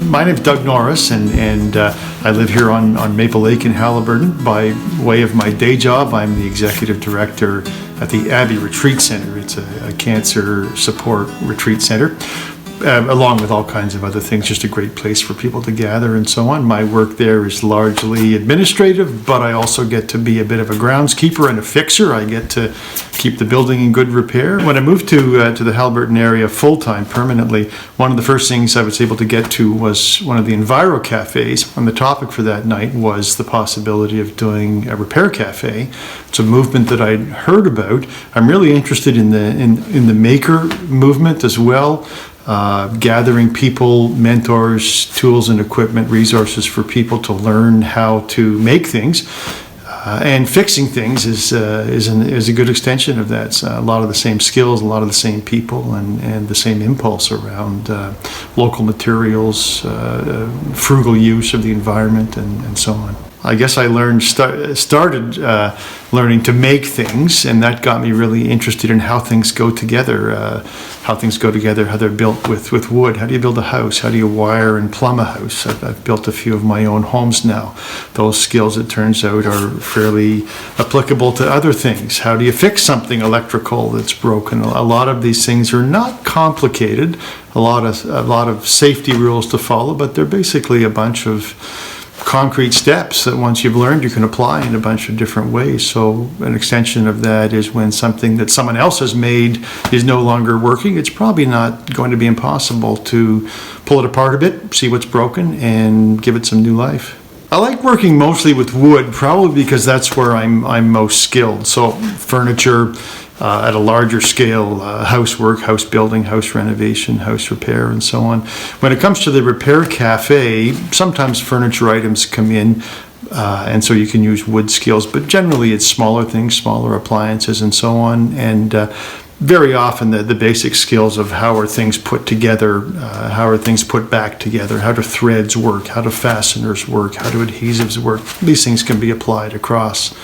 My name's Doug Norris, and I live here on Maple Lake in Haliburton. By way of my day job, I'm the executive director at the Abbey Retreat Center. It's a cancer support retreat center, along with all kinds of other things. Just a great place for people to gather and so on. My work there is largely administrative, but I also get to be a bit of a groundskeeper and a fixer. I get to keep the building in good repair. When I moved to the Haliburton area full-time, permanently, one of the first things I was able to get to was one of the Enviro cafes, and the topic for that night was the possibility of doing a repair cafe. It's a movement that I'd heard about. I'm really interested in the maker movement as well. Gathering people, mentors, tools and equipment, resources for people to learn how to make things. And fixing things is a good extension of that. It's a lot of the same skills, a lot of the same people, and the same impulse around local materials, frugal use of the environment, and so on. I guess I started learning to make things, and that got me really interested in how things go together, how they're built with wood. How do you build a house? How do you wire and plumb a house? I've built a few of my own homes now. Those skills, it turns out, are fairly applicable to other things. How do you fix something electrical that's broken? A lot of these things are not complicated, a lot of safety rules to follow, but they're basically a bunch of concrete steps that once you've learned you can apply in a bunch of different ways. So an extension of that is when something that someone else has made is no longer working, it's probably not going to be impossible to pull it apart a bit, see what's broken, and give it some new life. I like working mostly with wood, probably because that's where I'm most skilled. So furniture at a larger scale, housework, house building, house renovation, house repair, and so on. When it comes to the repair cafe, sometimes furniture items come in, and so you can use wood skills, but generally it's smaller things, smaller appliances, and so on. And very often the basic skills of how are things put together, how are things put back together, how do threads work, how do fasteners work, how do adhesives work. These things can be applied across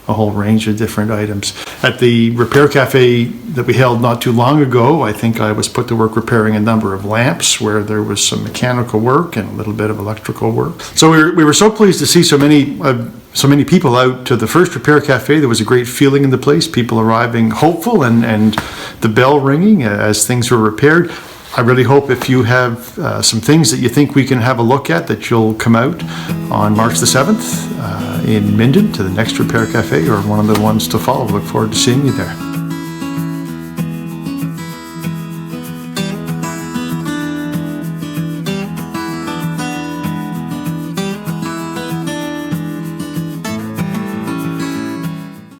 a whole range of different items. At the repair cafe that we held not too long ago, I think I was put to work repairing a number of lamps where there was some mechanical work and a little bit of electrical work. So we were so pleased to see so many people out to the first repair cafe. There was a great feeling in the place, people arriving hopeful, and the bell ringing as things were repaired. I really hope if you have some things that you think we can have a look at, that you'll come out on March the 7th in Minden to the next Repair Cafe or one of the ones to follow. Look forward to seeing you there.